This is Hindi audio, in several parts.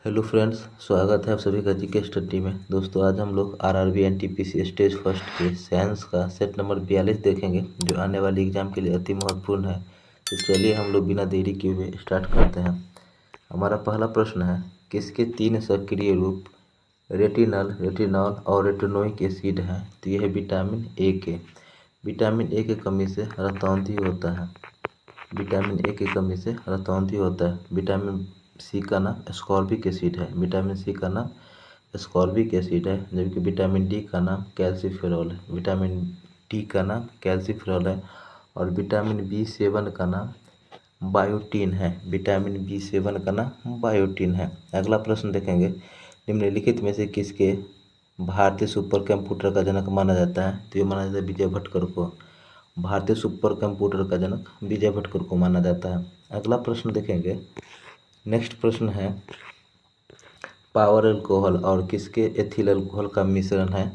हेलो फ्रेंड्स, स्वागत है आप सभी का जीके स्टडी में। दोस्तों, आज हम लोग आरआरबी एनटीपीसी स्टेज फर्स्ट के साइंस का सेट नंबर 42 देखेंगे, जो आने वाले एग्जाम के लिए अति महत्वपूर्ण है। तो चलिए हम लोग बिना देरी किए हुए स्टार्ट करते हैं। हमारा पहला प्रश्न है, किसके 3 सक्रिय रूप रेटिनल, रेटिनॉल और रेटिनोइक एसिड हैं? तो यह है विटामिन ए के। विटामिन ए की कमी से रतौंधी होता है। विटामिन ए की कमी से रतौंधी होता है। विटामिन सी का नाम एस्कॉर्बिक एसिड है। विटामिन सी का नाम एस्कॉर्बिक एसिड है, जबकि विटामिन डी का नाम कैल्सीफेरॉल है। विटामिन डी का नाम कैल्सीफेरॉल है और विटामिन बी7 का नाम बायोटीन है। विटामिन बी7 का नाम बायोटीन है। अगला प्रश्न देखेंगे, निम्नलिखित में से किसके भारतीय सुपर कंप्यूटर का जनक माना जाता है? तो ये माना जाता है विजय भटकर को। भारतीय सुपर कंप्यूटर का जनक विजय भटकर को माना जाता है। अगला प्रश्न देखेंगे, नेक्स्ट प्रश्न है, पावर अल्कोहल और किसके एथिल अल्कोहल का मिश्रण है?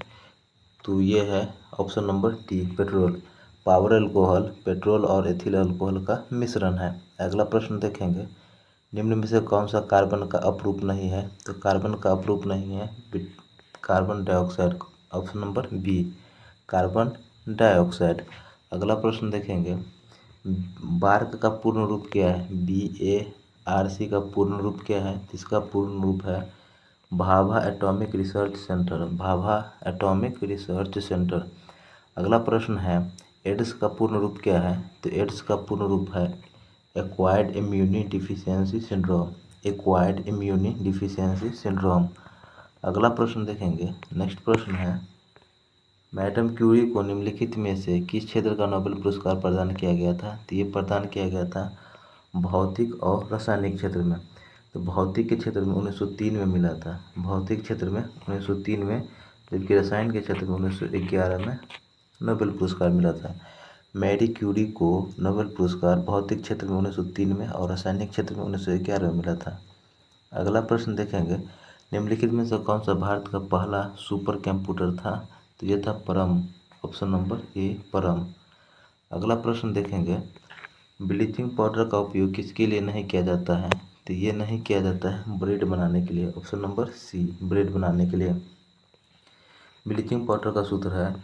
तो ये है option number D, petrol. Power alcohol petrol और एथिल अल्कोहल का मिश्रण है। अगला प्रश्न देखेंगे, निम्न में से कौन सा कार्बन का अपरूप नहीं है? तो कार्बन का अपरूप नहीं है carbon dioxide, option number B, carbon dioxide. अगला प्रश्न देखेंगे, बार्क का पूर्ण रूप क्या है? BARC का पूर्ण रूप क्या है? जिसका पूर्ण रूप है Bhabha atomic research centre, Bhabha atomic research centre. अगला प्रश्न है, एड्स का पूर्ण रूप क्या है? तो एड्स का पूर्ण रूप है acquired immune deficiency syndrome, acquired immune deficiency syndrome. अगला प्रश्न देखेंगे, नेक्स्ट प्रश्न है, मैडम क्यूरी को निम्नलिखित में से किस क्षेत्र का नोबेल पुरस्कार प्रदान किया गया था? तो ये प्रदान किया गया था भौतिक और रासायनिक क्षेत्र में। तो भौतिक के क्षेत्र में 1903 में मिला था, भौतिक क्षेत्र में 1903 में, जबकि रसायन के क्षेत्र में 1911 में नोबेल पुरस्कार मिला था। मैरी क्यूरी को नोबेल पुरस्कार भौतिक क्षेत्र में 1903 में और रासायनिक क्षेत्र में 1911 में मिला था। अगला प्रश्न देखेंगे, निम्नलिखित में से कौन सा भारत का पहला सुपर कंप्यूटर था? तो ये था परम, ऑप्शन नंबर ए, परम। अगला प्रश्न देखेंगे, ब्लीचिंग पाउडर का उपयोग किसके लिए नहीं किया जाता है? तो ये नहीं किया जाता है ब्रेड बनाने के लिए, ऑप्शन नंबर सी, ब्रेड बनाने के लिए। ब्लीचिंग पाउडर का सूत्र है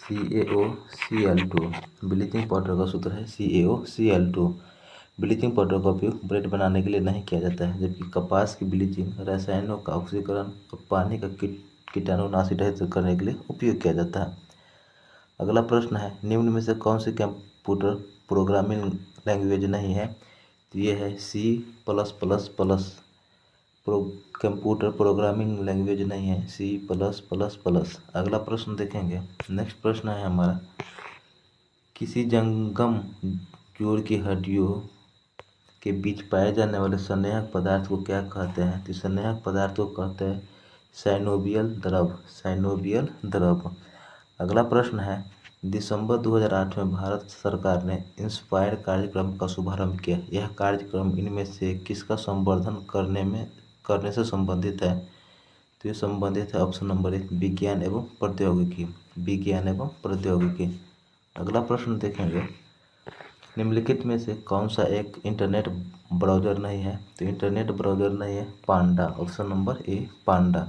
CaOCl2। ब्लीचिंग पाउडर का सूत्र है CaOCl2। ब्लीचिंग पाउडर का उपयोग ब्रेड बनाने के लिए नहीं किया जाता है, जबकि कपास की ब्लीचिंग रसायनों का ऑक्सीकरण और पानी का कीटाणुनाशी रहित करने के लिए उपयोग किया जाता है। अगला प्रश्न है, निम्न में से कौन सी कंप्यूटर प्रोग्रामिंग लैंग्वेज नहीं है? तो ये है C++। कंप्यूटर प्रोग्रामिंग लैंग्वेज नहीं है C++। अगला प्रश्न देखेंगे, नेक्स्ट प्रश्न है हमारा, किसी जंगम जोड़ की हड्डियों के बीच पाए जाने वाले संदेहक पदार्थ को क्या कहते हैं? तो संदेहक पदार्थ को कहते हैं साइनोबियल द्रव, साइनोबियल द्रव। अगला प्रश्न है, दिसंबर 2008 में भारत सरकार ने इंस्पायर कार्यक्रम का शुभारंभ किया। यह कार्यक्रम इनमें से किसका संवर्धन करने से संबंधित है? तो ये संबंधित है ऑप्शन नंबर 1, विज्ञान एवं प्रौद्योगिकी, विज्ञान एवं प्रौद्योगिकी। अगला प्रश्न देखेंगे, निम्नलिखित में से कौन सा एक इंटरनेट ब्राउज़र नहीं है? तो इंटरनेट ब्राउज़र नहीं है Panda, option number A, Panda.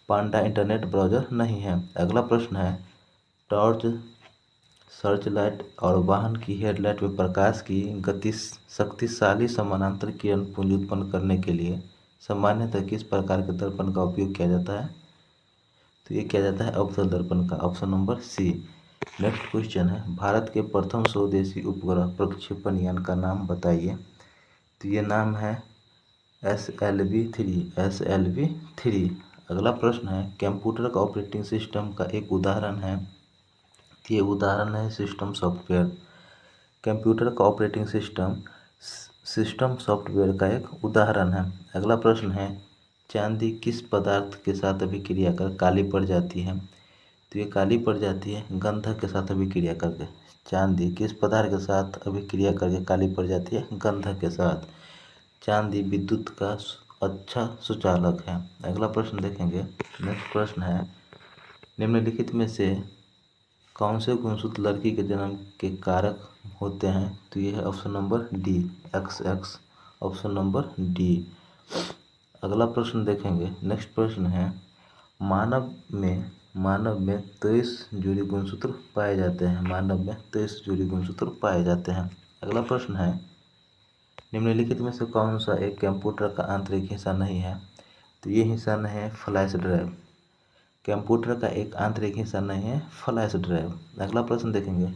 Panda internet browser नहीं है। अगला प्रश्न है, टॉर्च, सर्च लाइट और वाहन की हेडलाइट में प्रकाश की गति शक्तिशाली समानांतर किरण पुंज उत्पन्न करने के लिए सामान्यतः किस प्रकार के दर्पण का उपयोग किया जाता है? तो ये किया जाता है अवतल दर्पण का, option number C. Next question है, भारत के प्रथम स्वदेशी उपग्रह प्रक्षेपण यान का नाम बताइए। तो ये नाम है SLV-3, SLV-3। अगला प्रश्न है, कंप्यूटर का ऑपरेटिंग सिस्टम का एक उदाहरण है। ये उदाहरण है सिस्टम सॉफ्टवेयर। कंप्यूटर का ऑपरेटिंग सिस्टम सॉफ्टवेयर का एक उदाहरण है। अगला प्रश्न है, चांदी किस पदार्थ के साथ अभिक्रिया कर काली पड़ जाती है? तो ये काली पड़ जाती है गंधक के साथ अभिक्रिया करके। चांदी किस पदार्थ के साथ अभिक्रिया करके काली पड़ जाती है? गंधक के साथ। चांदी विद्युत का अच्छा सुचालक है। अगला प्रश्न देखेंगे, नेक्स्ट प्रश्न है, निम्नलिखित में से कौन से गुणसूत्र लड़की के जन्म के कारक होते हैं? तो ये है option number D, XX, option number D. अगला प्रश्न देखेंगे। नेक्स्ट प्रश्न है, मानव में 23 जोड़ी गुणसूत्र पाए जाते हैं। मानव में 23 जोड़ी गुणसूत्र पाए जाते हैं। अगला प्रश्न है, निम्नलिखित में से कौन सा एक कंप्यूटर का आंतरिक हिस्सा नहीं है? तो ये हिस्सा नहीं है फ्लैश ड्राइव। कंप्यूटर का एक आंतरिक हिस्सा नहीं है फ्लैश ड्राइव। अगला प्रश्न देखेंगे,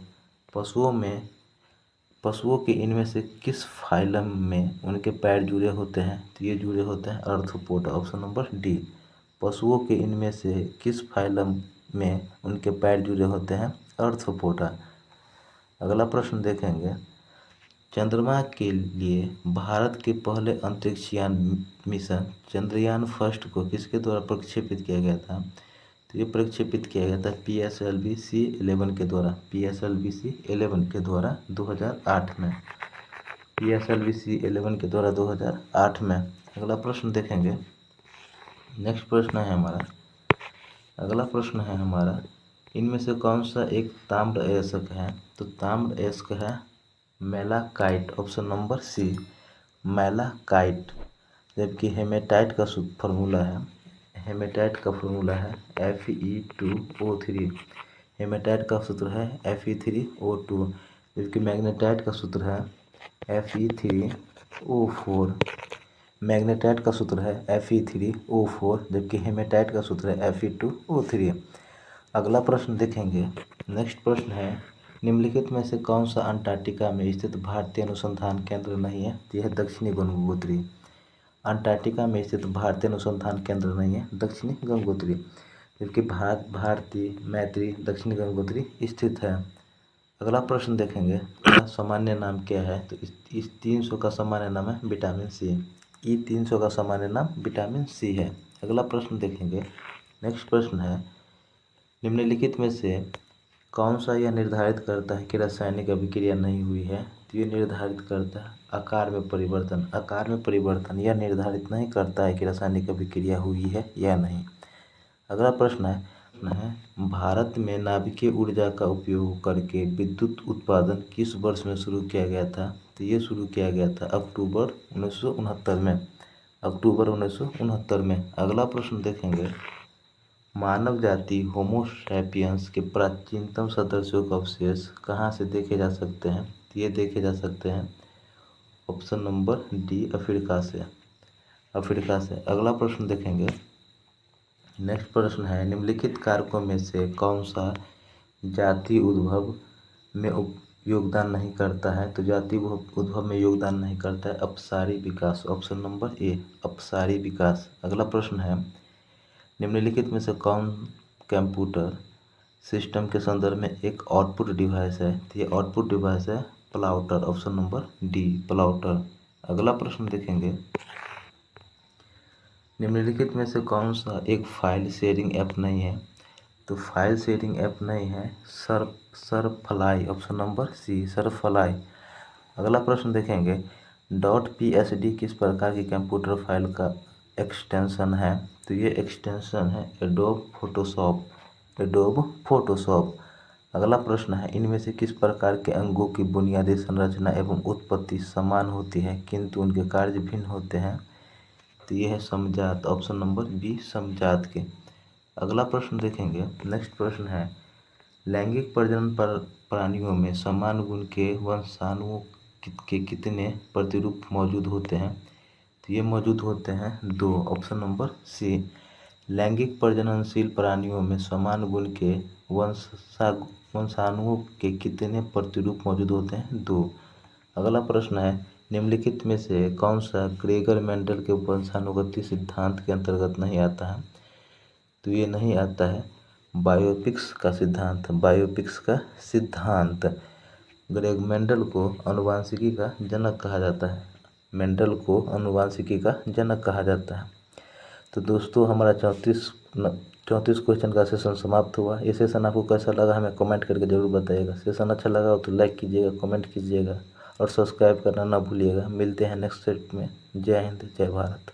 पशुओं के इनमें से किस फाइलम में उनके पैर जुड़े होते हैं? तो ये जुड़े होते हैं आर्थ्रोपोडा, ऑप्शन नंबर डी। पशुओं के इनमें से किस फाइलम में उनके पैर जुड़े होते हैं? आर्थ्रोपोडा। अगला प्रश्न देखेंगे, चंद्रमा के लिए भारत के पहले अंतरिक्ष यान मिशन चंद्रयान फर्स्ट को किसके द्वारा प्रक्षेपित किया गया था? तो ये प्रक्षेपित किया गया था PSLV-C11 के द्वारा। PSLV-C11 के द्वारा 2008 में। PSLV-C11 के द्वारा 2008 में। अगला प्रश्न देखेंगे। नेक्स्ट प्रश्न है हमारा, अगला प्रश्न है हमारा, इनमें से कौन सा एक ताम्र अयस्क है? तो ताम्र अयस्क है malachite, option number C, malachite. जबकि हेमेटाइट का फॉर्मूला है, हेमेटाइट का फॉर्मूला है Fe2O3। हेमेटाइट का सूत्र है Fe3O2। जबकि मैग्नेटाइट का सूत्र है Fe3O4। मैग्नेटाइट का सूत्र है Fe3O4, जबकि हेमेटाइट का सूत्र है Fe2O3। अगला प्रश्न देखेंगे। नेक्स्ट प्रश्न है, निम्नलिखित में से कौन सा अंटार्कटिका में स्थित भारतीय अनुसंधान केंद्र नहीं है? तो यह दक्षिणी गंगोत्री। अंटार्कटिका में स्थित भारतीय अनुसंधान केंद्र नहीं है दक्षिणी गंगोत्री, जबकि भारतीय मैत्री दक्षिणी गंगोत्री स्थित है। अगला प्रश्न देखेंगे, सामान्य नाम क्या है? तो इस 300 का सामान्य नाम है विटामिन सी। E300 का सामान्य नाम विटामिन सी है। अगला प्रश्न देखेंगे। नेक्स्ट प्रश्न है, निम्नलिखित में से कौन सा यह निर्धारित करता है कि रासायनिक अभिक्रिया नहीं हुई है? तो ये निर्धारित करता है आकार में परिवर्तन। आकार में परिवर्तन यह निर्धारित नहीं करता है कि रासायनिक अभिक्रिया हुई है या नहीं। अगला प्रश्न है, भारत में नाभिकीय ऊर्जा का उपयोग करके विद्युत उत्पादन किस वर्ष में शुरू किया गया था? तो ये शुरू किया गया था अक्टूबर 1969 में। अक्टूबर 1969 में। अगला प्रश्न देखेंगे, मानव जाति होमो सैपियंस के प्राचीनतम सदस्यों का अवशेष कहाँ से देखे जा सकते हैं? ये देखे जा सकते हैं ऑप्शन नंबर डी, अफ्रीका से। अफ्रीका से। अगला प्रश्न देखेंगे। नेक्स्ट प्रश्न है, निम्नलिखित कारकों में से कौन सा जाति उद्भव में योगदान नहीं करता है? तो जाति उद्भव में योगदान नहीं करता है अपसारी विकास, ऑप्शन नंबर ए, अपसारी विकास। अगला प्रश्न है, निम्नलिखित में से कौन कंप्यूटर सिस्टम के संदर्भ में एक आउटपुट डिवाइस है? तो ये आउटपुट डिवाइस है प्लाउटर, ऑप्शन नंबर डी, प्लाउटर। अगला प्रश्न देखेंगे, निम्नलिखित में से कौन सा एक फाइल शेयरिंग ऐप नहीं है? तो फाइल शेयरिंग ऐप नहीं है सरफलाई, ऑप्शन नंबर सी, सरफलाई। अगला प्रश्न देखेंगे, .psd किस प्रकार की कंप्यूटर फाइल का एक्सटेंशन है? तो ये एक्सटेंशन है एडोब फोटोशॉप। अगला प्रश्न है, इनमें से किस प्रकार के अंगों की बुनियादी संरचना एवं उत्पत्ति समान होती है किंतु उनके कार्य भिन्न होते हैं? तो ये है समजात, ऑप्शन नंबर बी, समजात के। अगला प्रश्न देखेंगे। नेक्स्ट प्रश्न है, लैंगिक प्रजनन पर प्राणियों में समान गुण के वंशाणुओं के कितने प्रतिरूप मौजूद होते हैं? तो ये मौजूद होते हैं 2, ऑप्शन नंबर सी। लैंगिक प्रजननशील प्राणियों में समान गुण के वंशाणुओं के कितने प्रतिरूप मौजूद होते हैं? 2। अगला प्रश्न है, निम्नलिखित में से कौन सा ग्रेगर मेंडल के वंशानुगति सिद्धांत के अंतर्गत नहीं आता है? तो ये नहीं आता है बायोपिक्स का सिद्धांत। बायोपिक्स का सिद्धांत। ग्रेग मेंडल को आनुवांशिकी का जनक कहा जाता है। मेंडल को आनुवांशिकी का जनक कहा जाता है। तो दोस्तों, हमारा 34 क्वेश्चन का सेशन समाप्त हुआ। ये सेशन आपको कैसा लगा हमें कमेंट करके ज़रूर बताइएगा। सेशन अच्छा लगा हो तो लाइक कीजिएगा, कमेंट कीजिएगा और सब्सक्राइब करना ना भूलिएगा। मिलते हैं नेक्स्ट सेट में। जय हिंद, जय भारत।